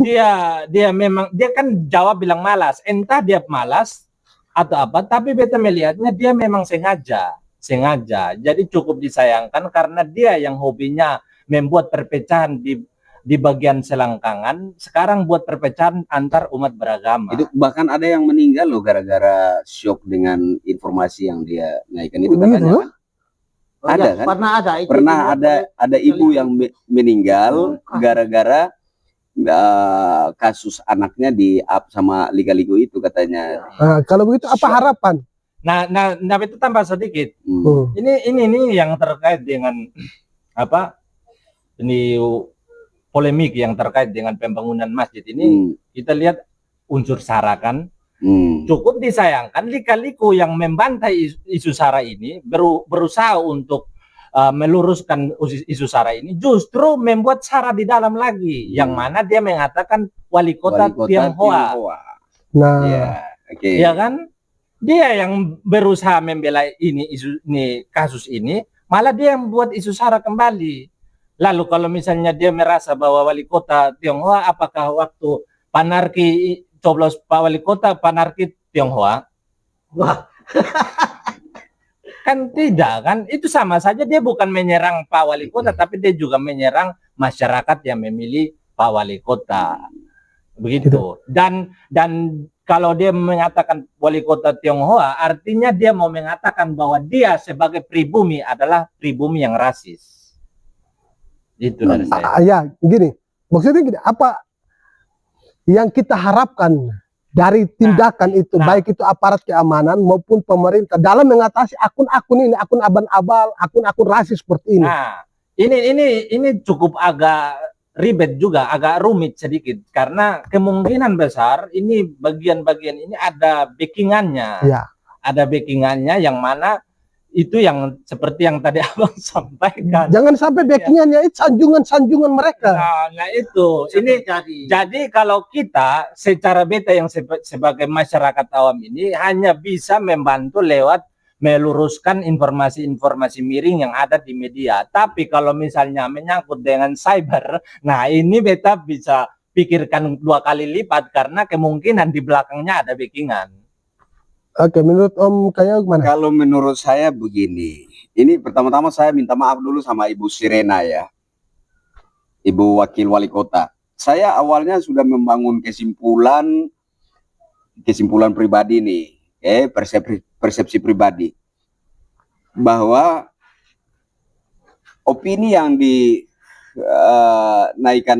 dia memang dia kan jawab bilang malas. Entah dia malas atau apa, tapi beta melihatnya dia memang sengaja. Jadi cukup disayangkan karena dia yang hobinya membuat perpecahan di bagian selangkangan, sekarang buat perpecahan antar umat beragama. Itu bahkan ada yang meninggal loh gara-gara shock dengan informasi yang dia naikkan itu katanya kan. Ada kan? Pernah ada ibu yang meninggal gara-gara kasus anaknya di up sama Lika-Liku itu katanya. Nah, kalau begitu apa harapan? Nah itu tambah sedikit. Ini yang terkait dengan apa? Ini polemik yang terkait dengan pembangunan masjid ini, kita lihat unsur SARA kan. Cukup disayangkan lika-liku yang membantai isu SARA ini berusaha untuk meluruskan isu SARA ini, justru membuat SARA di dalam lagi, yang mana dia mengatakan wali kota Tionghoa. Nah, Ya kan, dia yang berusaha membela kasus ini, malah dia yang membuat isu SARA kembali. Lalu kalau misalnya dia merasa bahwa wali kota Tionghoa, apakah waktu Panarki coblos Pak Wali Kota Panarki Tionghoa? Wah. Kan tidak kan, itu sama saja, dia bukan menyerang Pak Wali Kota, tapi dia juga menyerang masyarakat yang memilih Pak Wali Kota, begitu. Dan kalau dia mengatakan Wali Kota Tionghoa, artinya dia mau mengatakan bahwa dia sebagai pribumi adalah pribumi yang rasis. Itu dari saya. Ya gini, maksudnya gini, apa yang kita harapkan dari tindakan itu, baik itu aparat keamanan maupun pemerintah dalam mengatasi akun-akun ini, akun abal-abal, akun-akun rasis seperti ini. Nah, ini cukup agak ribet juga, agak rumit sedikit, karena kemungkinan besar ini bagian-bagian ini ada backingannya. Ya. Ada backingannya yang mana itu yang seperti yang tadi Abang sampaikan. Jangan sampai backingannya itu sanjungan-sanjungan mereka. Nah itu ini jadi kalau kita secara beta yang sebagai masyarakat awam ini hanya bisa membantu lewat meluruskan informasi-informasi miring yang ada di media. Tapi kalau misalnya menyangkut dengan cyber, nah ini beta bisa pikirkan 2 kali lipat, karena kemungkinan di belakangnya ada backingan. Oke, menurut Om kayak gimana? Kalau menurut saya begini, ini pertama-tama saya minta maaf dulu sama Ibu Sirena ya, Ibu Wakil Wali Kota. Saya awalnya sudah membangun kesimpulan pribadi nih, persepsi pribadi, bahwa opini yang dinaikkan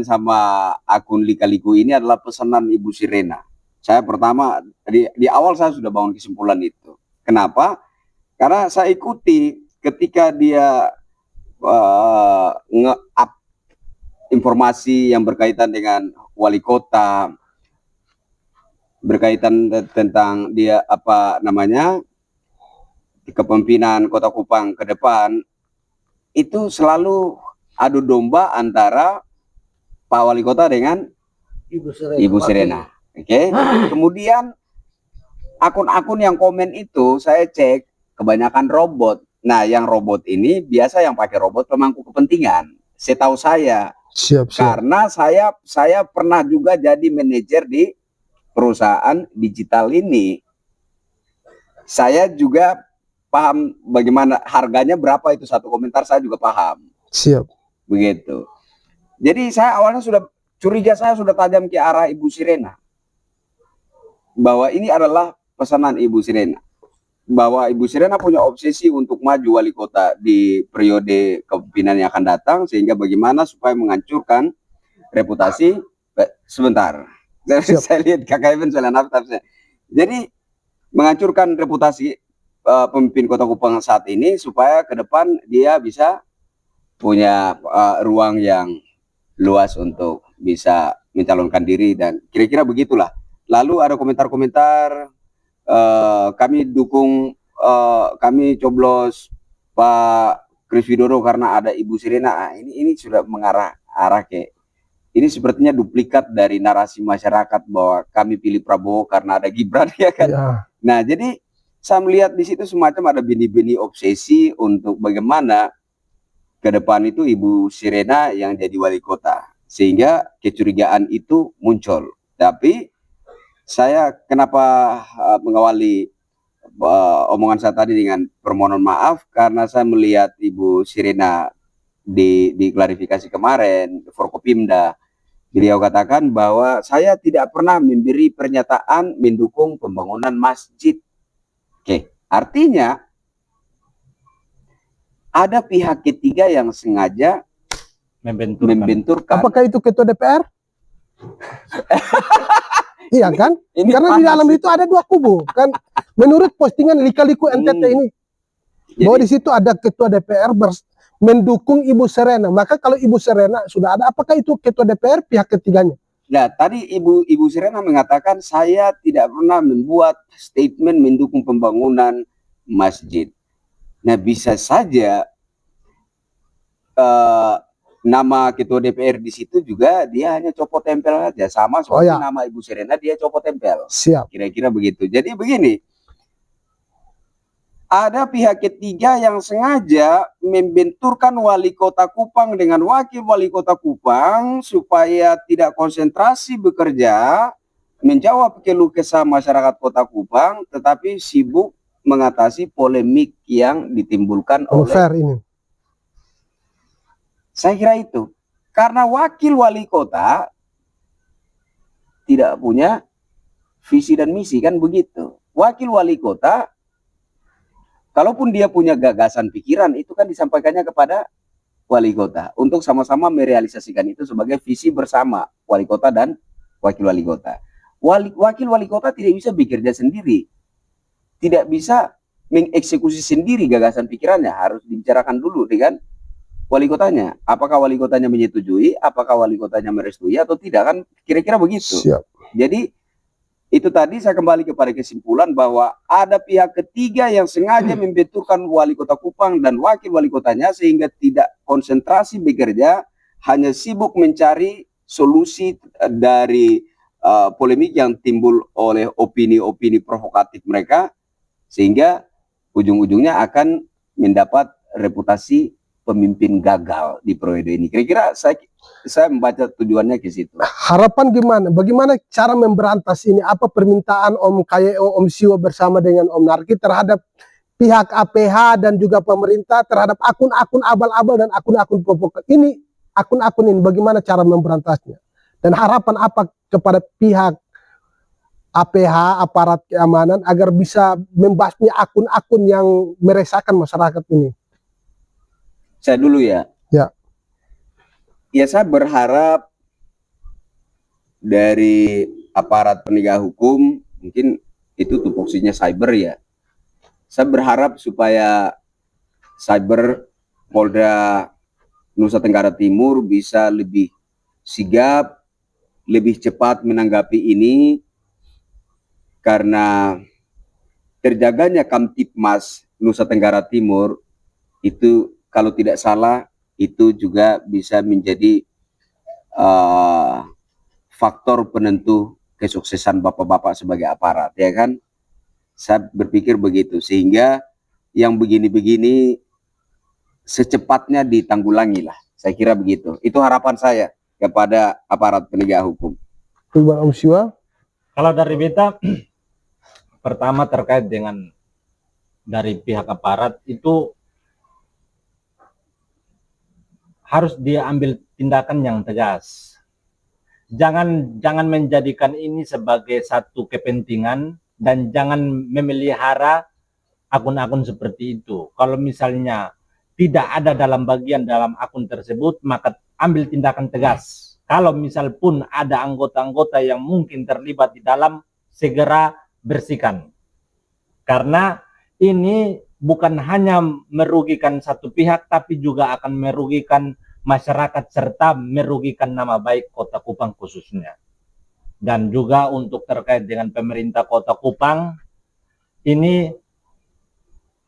sama akun Lika-Liku ini adalah pesanan Ibu Sirena. Saya pertama di awal saya sudah bangun kesimpulan itu. Kenapa? Karena saya ikuti ketika dia nge-up informasi yang berkaitan dengan wali kota, berkaitan tentang dia kepemimpinan Kota Kupang ke depan, itu selalu adu domba antara Pak Wali Kota dengan Ibu Sirena. Oke. Kemudian akun-akun yang komen itu saya cek kebanyakan robot. Nah, yang robot ini biasa yang pakai robot pemangku kepentingan. Setahu saya. Siap. Karena saya pernah juga jadi manajer di perusahaan digital ini. Saya juga paham bagaimana harganya, berapa itu satu komentar, saya juga paham. Siap. Begitu. Jadi saya awalnya curiga saya sudah tajam ke arah Ibu Sirena, bahwa ini adalah pesanan Ibu Sirena, bahwa Ibu Sirena punya obsesi untuk maju wali kota di periode kepemimpinan yang akan datang, sehingga bagaimana supaya menghancurkan reputasi sebentar. Saya lihat Kakak Eben saya nafasnya. Jadi menghancurkan reputasi pemimpin Kota Kupang saat ini, supaya ke depan dia bisa punya ruang yang luas untuk bisa mencalonkan diri, dan kira-kira begitulah. Lalu ada komentar-komentar, kami dukung, kami coblos Pak Kris Widodo karena ada Ibu Sirena. Ini sudah mengarah ke, ini sepertinya duplikat dari narasi masyarakat bahwa kami pilih Prabowo karena ada Gibran, ya kan? Ya. Nah, jadi saya melihat di situ semacam ada benih-benih obsesi untuk bagaimana ke depan itu Ibu Sirena yang jadi wali kota, sehingga kecurigaan itu muncul. Tapi saya kenapa mengawali omongan saya tadi dengan permohonan maaf, karena saya melihat Ibu Sirena di klarifikasi kemarin Forkopimda, beliau katakan bahwa saya tidak pernah memberi pernyataan mendukung pembangunan masjid. Oke, artinya ada pihak ketiga yang sengaja membenturkan. Apakah itu ketua DPR? Iya kan? Ini karena di dalam itu ada 2 kubu kan, menurut postingan Lika-Liku NTT ini. Bahwa di situ ada ketua DPR mendukung Ibu Serena. Maka kalau Ibu Serena sudah ada, apakah itu ketua DPR pihak ketiganya? Nah, tadi Ibu Serena mengatakan saya tidak pernah membuat statement mendukung pembangunan masjid. Nah, bisa saja nama ketua DPR di situ juga dia hanya copot tempel aja, sama seperti nama Ibu Serena dia copot tempel. Siap. Kira-kira begitu. Jadi begini, ada pihak ketiga yang sengaja membenturkan wali kota Kupang dengan wakil wali kota Kupang supaya tidak konsentrasi bekerja, menjawab keluh kesah masyarakat kota Kupang, tetapi sibuk mengatasi polemik yang ditimbulkan oleh ini. Saya kira itu. Karena wakil wali kota tidak punya visi dan misi, kan begitu. Wakil wali kota, kalaupun dia punya gagasan pikiran, itu kan disampaikannya kepada wali kota untuk sama-sama merealisasikan itu sebagai visi bersama wali kota dan wakil wali kota. Wakil wali kota tidak bisa bekerja sendiri, tidak bisa mengeksekusi sendiri gagasan pikirannya, harus dibicarakan dulu dengan wali kotanya. Apakah wali kotanya menyetujui, apakah wali kotanya merestui atau tidak, kan kira-kira begitu. Siap. Jadi itu tadi saya kembali kepada kesimpulan bahwa ada pihak ketiga yang sengaja membenturkan wali kota Kupang dan wakil wali kotanya sehingga tidak konsentrasi bekerja, hanya sibuk mencari solusi dari polemik yang timbul oleh opini-opini provokatif mereka, sehingga ujung-ujungnya akan mendapat reputasi pemimpin gagal di periode ini. Kira-kira saya membaca tujuannya ke situ. Harapan gimana? Bagaimana cara memberantas ini? Apa permintaan Om KYO, Om Siwa bersama dengan Om Narki terhadap pihak APH dan juga pemerintah terhadap akun-akun abal-abal dan akun-akun provokatif ini? Akun-akun ini bagaimana cara memberantasnya? Dan harapan apa kepada pihak APH, aparat keamanan, agar bisa membasmi akun-akun yang meresahkan masyarakat ini? Saya dulu ya. Ya. Ya, saya berharap dari aparat penegak hukum, mungkin itu tupoksinya cyber ya. Saya berharap supaya cyber Polda Nusa Tenggara Timur bisa lebih sigap, lebih cepat menanggapi ini, karena terjaganya Kamtipmas Nusa Tenggara Timur itu kalau tidak salah itu juga bisa menjadi faktor penentu kesuksesan bapak-bapak sebagai aparat, ya kan? Saya berpikir begitu, sehingga yang begini-begini secepatnya ditanggulangi lah. Saya kira begitu. Itu harapan saya kepada aparat penegak hukum. Om Siwa? Kalau dari beta, pertama terkait dengan dari pihak aparat itu harus diambil tindakan yang tegas. Jangan menjadikan ini sebagai satu kepentingan dan jangan memelihara akun-akun seperti itu. Kalau misalnya tidak ada dalam bagian dalam akun tersebut, maka ambil tindakan tegas. Kalau misal pun ada anggota-anggota yang mungkin terlibat di dalam, segera bersihkan. Karena ini bukan hanya merugikan satu pihak, tapi juga akan merugikan masyarakat serta merugikan nama baik Kota Kupang khususnya. Dan juga untuk terkait dengan pemerintah Kota Kupang, ini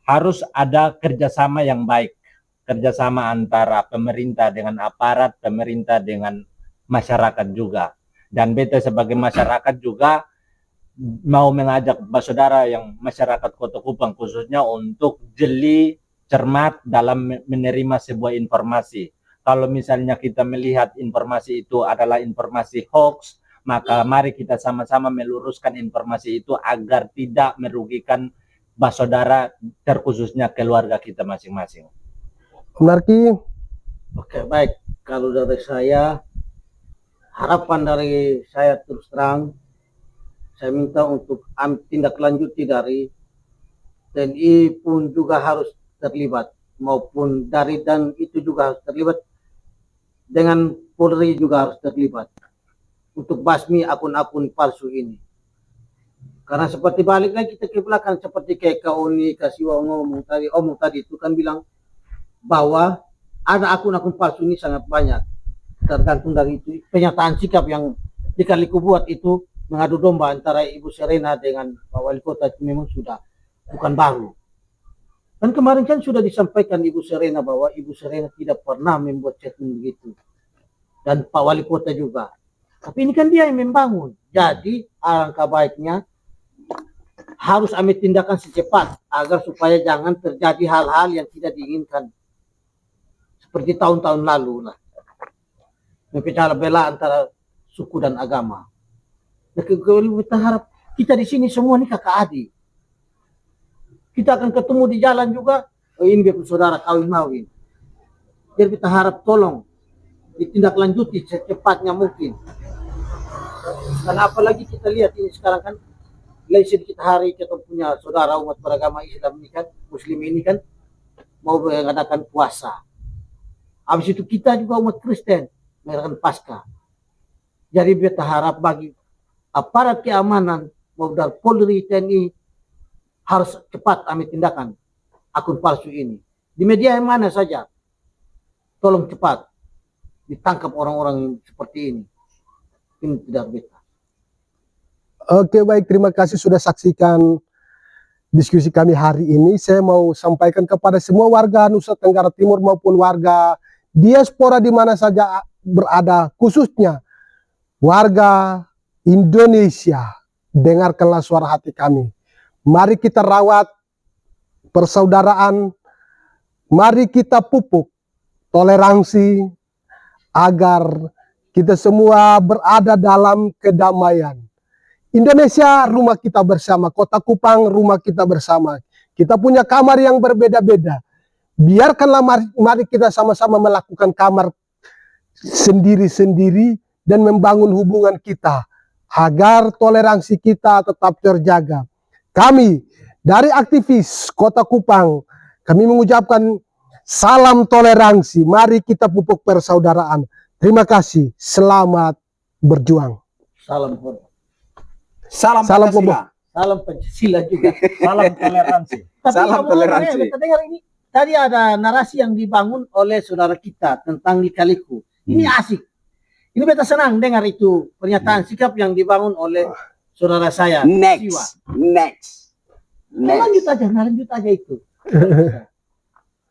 harus ada kerjasama yang baik. Kerjasama antara pemerintah dengan aparat, pemerintah dengan masyarakat juga. Dan beta sebagai masyarakat juga mau mengajak saudara yang masyarakat Kota Kupang khususnya untuk jeli, cermat dalam menerima sebuah informasi. Kalau misalnya kita melihat informasi itu adalah informasi hoax, maka mari kita sama-sama meluruskan informasi itu agar tidak merugikan saudara, terkhususnya keluarga kita masing-masing. Om Narki? Oke, baik. Kalau dari saya, harapan dari saya terus terang, saya minta untuk tindak lanjuti dari TNI pun juga harus terlibat, maupun dari dan itu juga harus terlibat, dengan Polri juga harus terlibat untuk basmi akun-akun palsu ini. Karena seperti balik lagi kita ke belakang, seperti kayak Kak Oni, Kak Siwa ngomong tadi itu kan bilang bahwa ada akun-akun palsu ini sangat banyak. Tergantung dari itu pernyataan sikap yang di Kaliku buat itu mengadu domba antara Ibu Serena dengan Pak Wali Kota itu memang sudah bukan baru. Dan kemarin kan sudah disampaikan Ibu Serena bahwa Ibu Serena tidak pernah membuat statement begitu. Dan Pak Wali Kota juga. Tapi ini kan dia yang membangun. Jadi alangkah baiknya harus ambil tindakan secepat agar supaya jangan terjadi hal-hal yang tidak diinginkan. Seperti tahun-tahun lalu lah. Memecah belah antara suku dan agama. Kita harap kita di sini semua ini kakak adik. Kita akan ketemu di jalan juga. Oh, ini biar saudara kawin-mawin. Jadi kita harap tolong ditindaklanjuti secepatnya mungkin. Karena apalagi kita lihat ini sekarang kan mulai sedikit hari kita punya saudara umat beragama Islam ini kan, Muslim ini kan mau mengadakan puasa. Habis itu kita juga umat Kristen mengadakan Paskah. Jadi kita harap bagi aparat keamanan mau dari Polri, TNI harus cepat ambil tindakan akun palsu ini. Di media yang mana saja, tolong cepat ditangkap orang-orang seperti ini. Ini tidak bisa. Oke, baik, terima kasih sudah saksikan diskusi kami hari ini. Saya mau sampaikan kepada semua warga Nusa Tenggara Timur maupun warga diaspora di mana saja berada, khususnya warga Indonesia, dengarkanlah suara hati kami. Mari kita rawat persaudaraan, mari kita pupuk toleransi agar kita semua berada dalam kedamaian. Indonesia rumah kita bersama, Kota Kupang rumah kita bersama. Kita punya kamar yang berbeda-beda. Biarkanlah mari kita sama-sama melakukan kamar sendiri-sendiri dan membangun hubungan kita agar toleransi kita tetap terjaga. Kami dari aktivis Kota Kupang, kami mengucapkan salam toleransi. Mari kita pupuk persaudaraan. Terima kasih. Selamat berjuang. Salam hormat. Salam Salam Pancasila. Salam Pancasila juga. Salam toleransi. Tapi Salam ngomong-ngomong, toleransi. kita dengar ini tadi ada narasi yang dibangun oleh saudara kita tentang Lika-Liku. Ini asik. Ini beta senang dengar itu pernyataan sikap yang dibangun oleh saudara saya. Siwa. Next. Nah, lanjut aja itu.